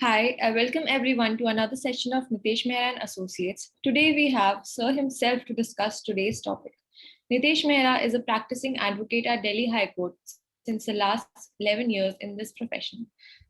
Hi, I welcome everyone to another session of Nitesh Mehra and Associates. Today we have Sir himself to discuss today's topic. Nitesh Mehra is a practicing advocate at Delhi High Court since the last 11 years in this profession.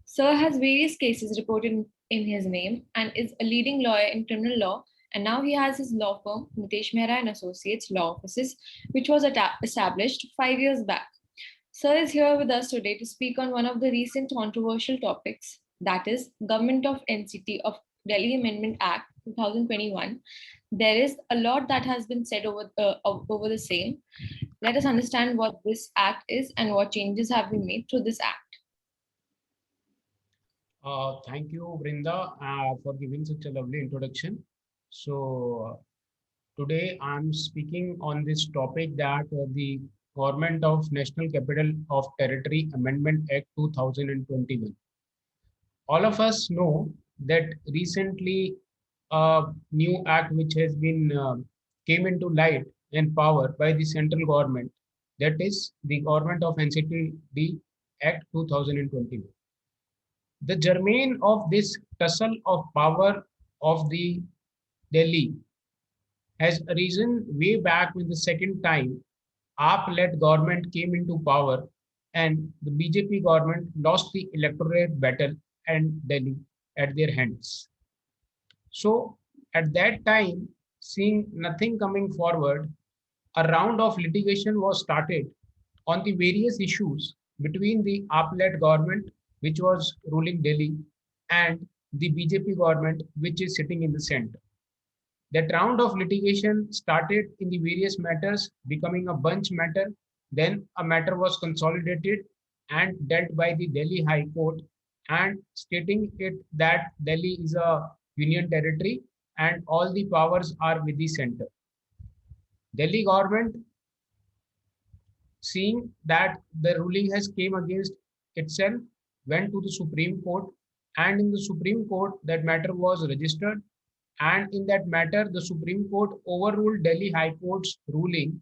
Sir has various cases reported in his name and is a leading lawyer in criminal law, and now he has his law firm, Nitesh Mehra and Associates Law Offices, which was established 5 years back. Sir is here with us today to speak on one of the recent controversial topics, that is, Government of NCT of Delhi Amendment Act 2021. There is a lot that has been said over the same. Let us understand what this act is and what changes have been made to this act. Thank you, Brinda, for giving such a lovely introduction. Today I'm speaking on this topic that the Government of National Capital of Territory Amendment Act 2021. All of us know that recently a new act which has been came into light and power by the central government, that is the Government of NCT Act 2021. The germane of this tussle of power of the Delhi has arisen way back when the second time AAP-led government came into power and the BJP government lost the electorate battle and Delhi at their hands. So at that time, seeing nothing coming forward, a round of litigation was started on the various issues between the AAP-led government, which was ruling Delhi, and the BJP government, which is sitting in the center. That round of litigation started in the various matters, becoming a bunch matter. Then a matter was consolidated and dealt by the Delhi High Court, and stating it that Delhi is a union territory and all the powers are with the center. Delhi government, seeing that the ruling has came against itself, went to the Supreme Court, and in the Supreme Court that matter was registered, and in that matter the Supreme Court overruled Delhi High Court's ruling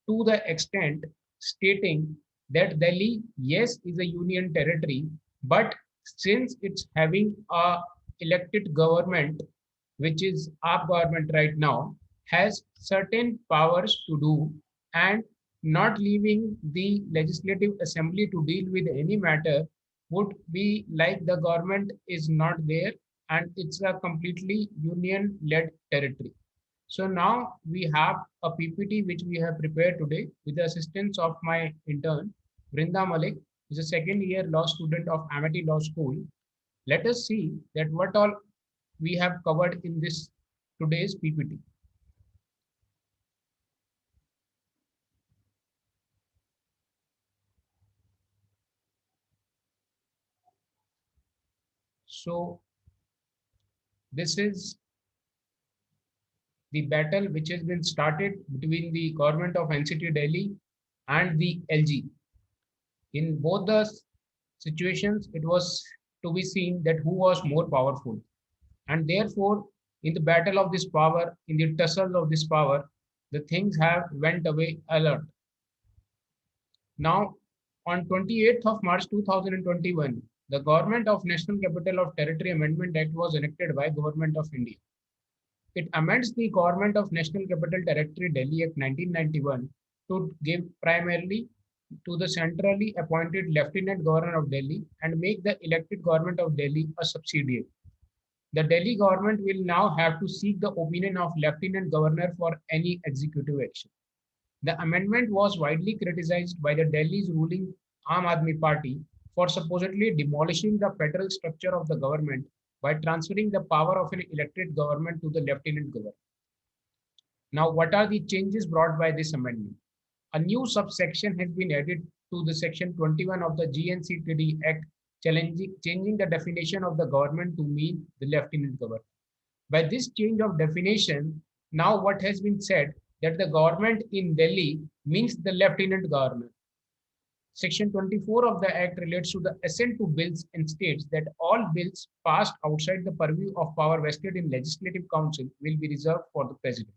to the extent stating that Delhi, yes, is a union territory, but since it's having a elected government, which is our government right now, has certain powers to do, and not leaving the legislative assembly to deal with any matter would be like the government is not there and it's a completely union led territory. So now we have a PPT which we have prepared today with the assistance of my intern, Brinda Malik, who is a second year law student of Amity Law School. Let us see that what all we have covered in this today's PPT. So this is the battle which has been started between the government of NCT Delhi and the LG. In both the situations, it was to be seen that who was more powerful. And therefore, in the battle of this power, in the tussle of this power, the things have went away a lot. Now, on 28th of March 2021, the Government of National Capital of Territory Amendment Act was enacted by Government of India. It amends the Government of National Capital Territory Delhi Act 1991 to give primarily to the centrally appointed Lieutenant Governor of Delhi and make the elected government of Delhi a subsidiary. The Delhi government will now have to seek the opinion of Lieutenant Governor for any executive action. The amendment was widely criticized by the Delhi's ruling Aam Aadmi Party for supposedly demolishing the federal structure of the government by transferring the power of an elected government to the Lieutenant Governor. Now, what are the changes brought by this amendment? A new subsection has been added to the section 21 of the GNCTD Act, changing the definition of the government to mean the Lieutenant Governor. By this change of definition, now what has been said that the government in Delhi means the Lieutenant Governor. Section 24 of the Act relates to the assent to bills and states that all bills passed outside the purview of power vested in Legislative Council will be reserved for the President.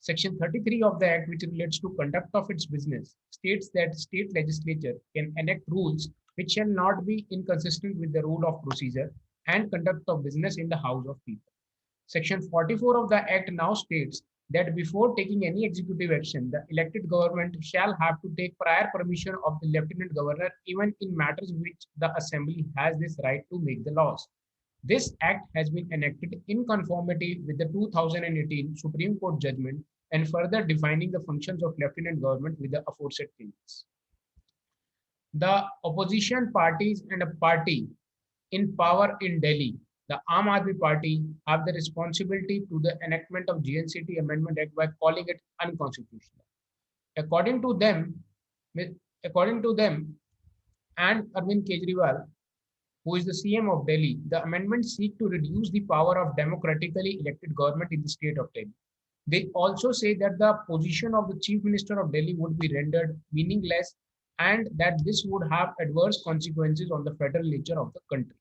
Section 33 of the Act, which relates to conduct of its business, states that state legislature can enact rules which shall not be inconsistent with the rule of procedure and conduct of business in the House of People. Section 44 of the Act now states that before taking any executive action, the elected government shall have to take prior permission of the Lieutenant Governor, even in matters which the Assembly has this right to make the laws. This Act has been enacted in conformity with the 2018 Supreme Court judgment and further defining the functions of Lieutenant Government with the aforesaid changes. The opposition parties and a party in power in Delhi, the Aam Aadmi Party, have the responsibility to the enactment of GNCT Amendment Act by calling it unconstitutional. According to them, according to them and Arvind Kejriwal, who is the CM of Delhi, the amendments seek to reduce the power of democratically elected government in the state of Delhi. They also say that the position of the Chief Minister of Delhi would be rendered meaningless and that this would have adverse consequences on the federal nature of the country.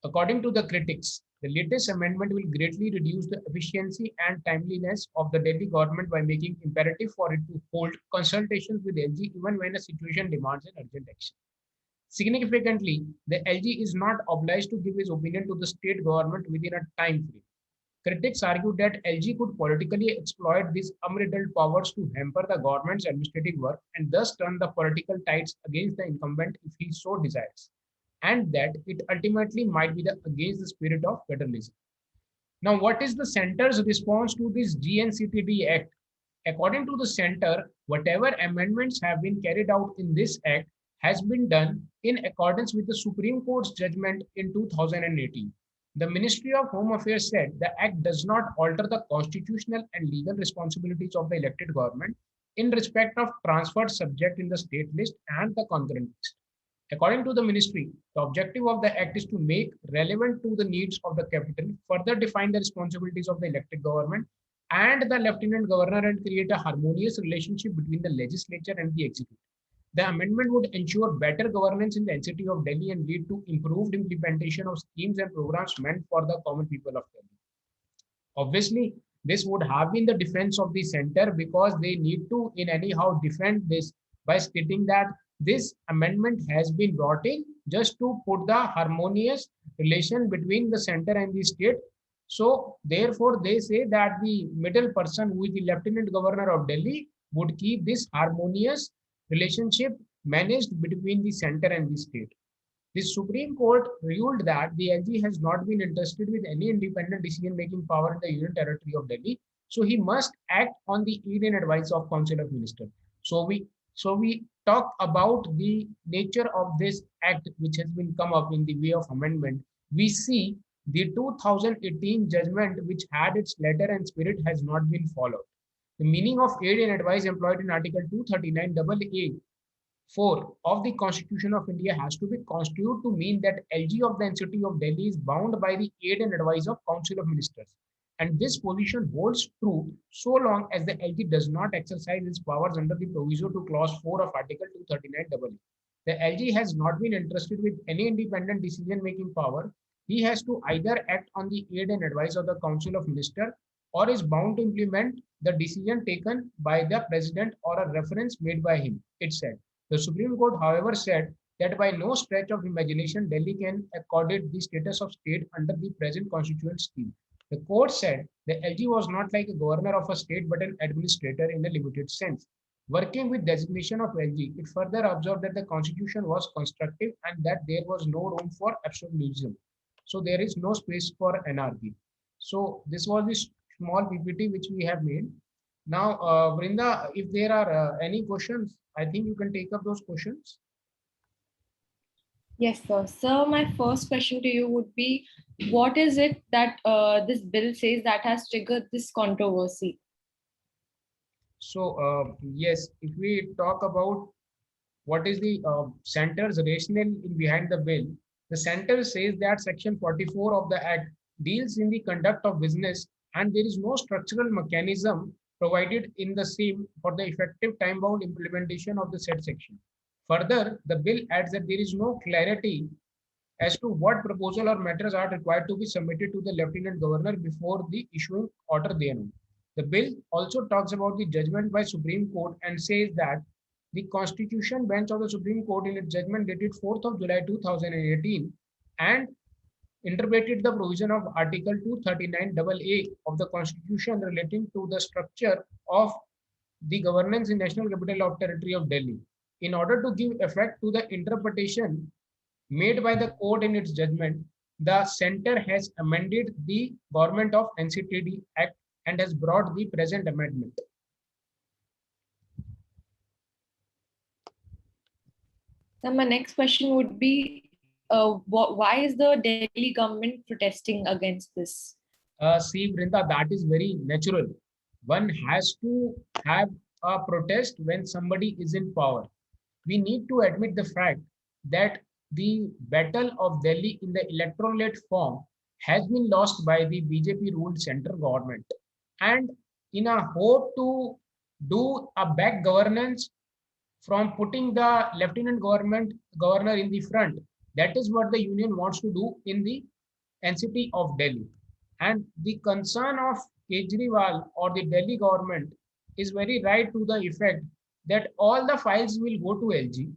According to the critics, the latest amendment will greatly reduce the efficiency and timeliness of the Delhi government by making imperative for it to hold consultations with LG even when a situation demands an urgent action. Significantly, the LG is not obliged to give his opinion to the state government within a time frame. Critics argue that LG could politically exploit these unbridled powers to hamper the government's administrative work and thus turn the political tides against the incumbent if he so desires, and that it ultimately might be against the spirit of federalism. Now, what is the center's response to this GNCTD Act? According to the center, whatever amendments have been carried out in this act has been done in accordance with the Supreme Court's judgment in 2018. The Ministry of Home Affairs said the act does not alter the constitutional and legal responsibilities of the elected government in respect of transferred subject in the state list and the concurrent list. According to the ministry, the objective of the act is to make relevant to the needs of the capital, further define the responsibilities of the elected government and the lieutenant governor and create a harmonious relationship between the legislature and the executive. The amendment would ensure better governance in the NCT of Delhi and lead to improved implementation of schemes and programs meant for the common people of Delhi. Obviously, this would have been the defense of the center because they need to in anyhow defend this by stating that this amendment has been brought in just to put the harmonious relation between the center and the state. So therefore, they say that the middle person who is the Lieutenant Governor of Delhi would keep this harmonious relationship managed between the center and the state. The Supreme Court ruled that the LG has not been entrusted with any independent decision-making power in the Union Territory of Delhi, so he must act on the aid and advice of Council of Ministers. So we talk about the nature of this act which has been come up in the way of amendment. We see the 2018 judgment which had its letter and spirit has not been followed. The meaning of aid and advice employed in Article 239 AA 4 of the Constitution of India has to be construed to mean that LG of the NCT of Delhi is bound by the aid and advice of Council of Ministers. And this position holds true so long as the LG does not exercise its powers under the proviso to clause 4 of Article 239 AA. The LG has not been entrusted with any independent decision-making power. He has to either act on the aid and advice of the Council of Ministers or is bound to implement the decision taken by the president or a reference made by him, it said. The Supreme Court, however, said that by no stretch of imagination, Delhi can accord it the status of state under the present constitutional scheme. The court said the LG was not like a governor of a state but an administrator in a limited sense. Working with designation of LG, it further observed that the constitution was constructive and that there was no room for absolutism. So there is no space for anarchy. So this was the small PPT which we have made. Now, Brinda, if there are any questions, I think you can take up those questions. Yes, sir. So my first question to you would be, what is it that this bill says that has triggered this controversy? So, yes, if we talk about what is the center's rationale behind the bill, the center says that Section 44 of the Act deals in the conduct of business and there is no structural mechanism provided in the same for the effective time-bound implementation of the said section. Further, the bill adds that there is no clarity as to what proposal or matters are required to be submitted to the Lieutenant Governor before the issuing order thereon. The bill also talks about the judgment by Supreme Court and says that the Constitution Bench of the Supreme Court in its judgment dated 4th of July 2018 and interpreted the provision of Article 239AA of the Constitution relating to the structure of the governance in National Capital of Territory of Delhi. In order to give effect to the interpretation made by the court in its judgment, the center has amended the Government of NCTD Act and has brought the present amendment. Now, my next question would be, why is the Delhi government protesting against this? See, Vrinda, that is very natural. One has to have a protest when somebody is in power. We need to admit the fact that the battle of Delhi in the electorate form has been lost by the BJP ruled central government. And in a hope to do a back governance from putting the lieutenant governor in the front, that is what the union wants to do in the NCT of Delhi. And the concern of Kejriwal or the Delhi government is very right to the effect that all the files will go to LG.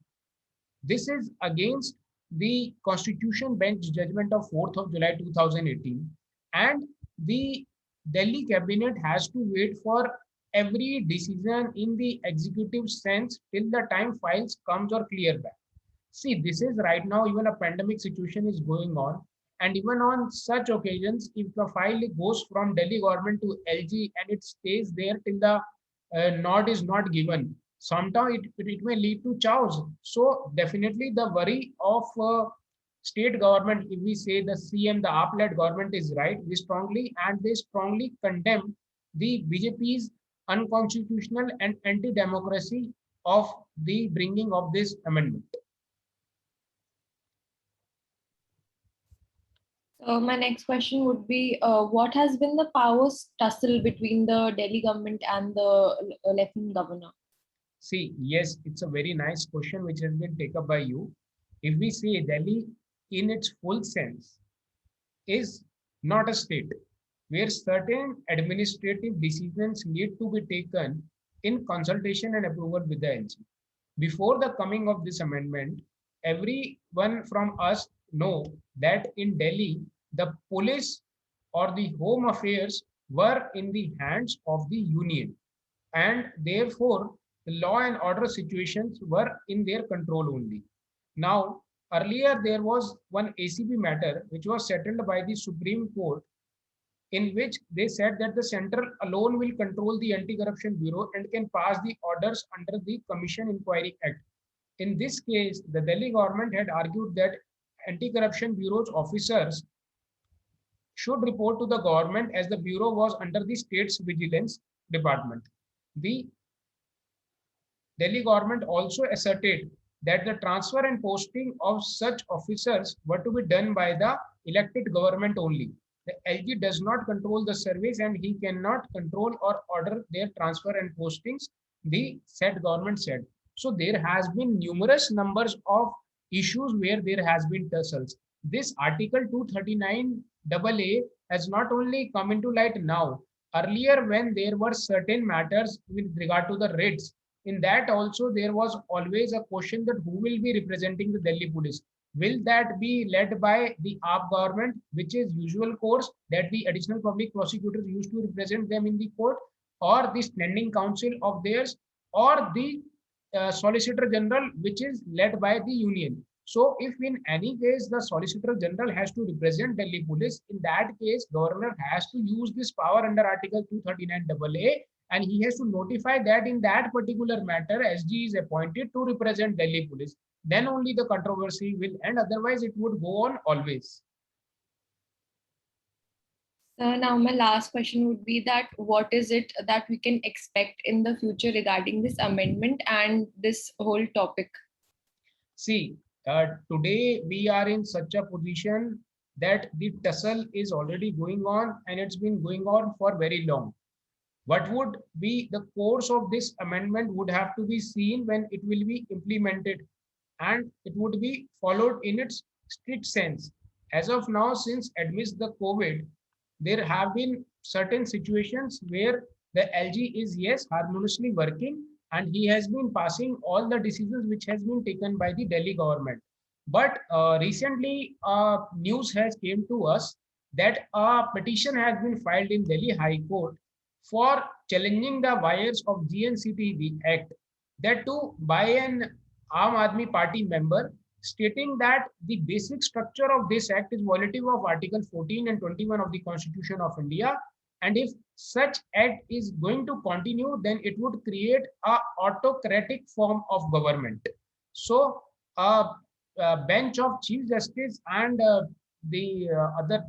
This is against the Constitution Bench judgment of 4th of July 2018. And the Delhi cabinet has to wait for every decision in the executive sense till the time files comes or clear back. See, this is right now, even a pandemic situation is going on. And even on such occasions, if the file goes from Delhi government to LG and it stays there till the nod is not given, sometimes it may lead to chaos. So definitely the worry of state government, if we say the CM, the AAP-led government is right, they strongly condemn the BJP's unconstitutional and anti-democracy of the bringing of this amendment. My next question would be, what has been the powers tussle between the Delhi government and the lieutenant governor? See, yes, it's a very nice question which has been taken by you. If we say Delhi in its full sense is not a state where certain administrative decisions need to be taken in consultation and approval with the LG. Before the coming of this amendment, everyone from us know that in Delhi, the police or the home affairs were in the hands of the union, and therefore the law and order situations were in their control only. Now, earlier there was one ACB matter which was settled by the Supreme Court, in which they said that the center alone will control the Anti-Corruption Bureau and can pass the orders under the Commission Inquiry Act. In this case, the Delhi government had argued that Anti-Corruption Bureau's officers should report to the government as the bureau was under the state's vigilance department. The Delhi government also asserted that the transfer and posting of such officers were to be done by the elected government only. The LG does not control the service and he cannot control or order their transfer and postings, the said government said. So there has been numerous numbers of issues where there has been tussles. This Article 239 AA has not only come into light now. Earlier, when there were certain matters with regard to the writs, in that also there was always a question that who will be representing the Delhi police. Will that be led by the AAP government, which is usual course that the additional public prosecutors used to represent them in the court, or the standing council of theirs, or the Solicitor General, which is led by the union. So if in any case the Solicitor General has to represent Delhi police, in that case, governor has to use this power under Article 239 AA, and he has to notify that in that particular matter, SG is appointed to represent Delhi police. Then only the controversy will end, otherwise it would go on always. Now, my last question would be that what is it that we can expect in the future regarding this amendment and this whole topic? See, today we are in such a position that the tussle is already going on and it's been going on for very long. What would be the course of this amendment would have to be seen when it will be implemented, and it would be followed in its strict sense. As of now, since amidst the COVID, there have been certain situations where the LG is, yes, harmoniously working and he has been passing all the decisions which has been taken by the Delhi government. But recently, news has came to us that a petition has been filed in Delhi High Court for challenging the wires of GNCTV Act, that too by an Aam Aadmi Party member, stating that the basic structure of this act is violative of Article 14 and 21 of the Constitution of India. And if such act is going to continue, then it would create a autocratic form of government. So, bench of Chief Justice and the other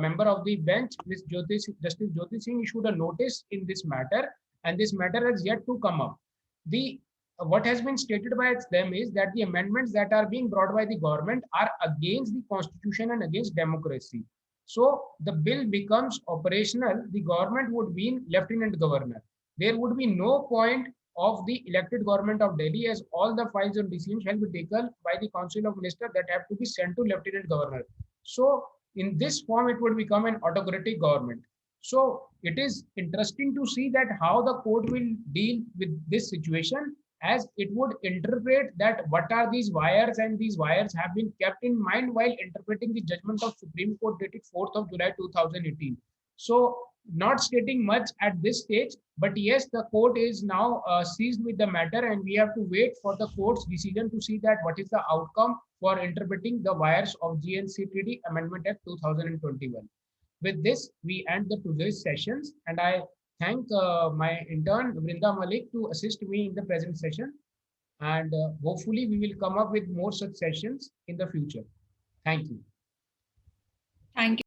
member of the bench, Justice Jyoti Singh, issued a notice in this matter, and this matter has yet to come up. The What has been stated by them is that the amendments that are being brought by the government are against the constitution and against democracy. So the bill becomes operational. The government would be in lieutenant governor. There would be no point of the elected government of Delhi, as all the files on decision shall be taken by the Council of Ministers that have to be sent to Lieutenant Governor. So in this form, it would become an autocratic government. So it is interesting to see that how the court will deal with this situation, as it would interpret that what are these wires, and these wires have been kept in mind while interpreting the judgment of Supreme Court dated 4th of July 2018. So not stating much at this stage, but yes, the court is now seized with the matter, and we have to wait for the court's decision to see that what is the outcome for interpreting the wires of GNCTD Amendment Act 2021. With this, we end the today's sessions, and I thank my intern Vrinda Malik to assist me in the present session, and hopefully we will come up with more such sessions in the future. Thank you. Thank you.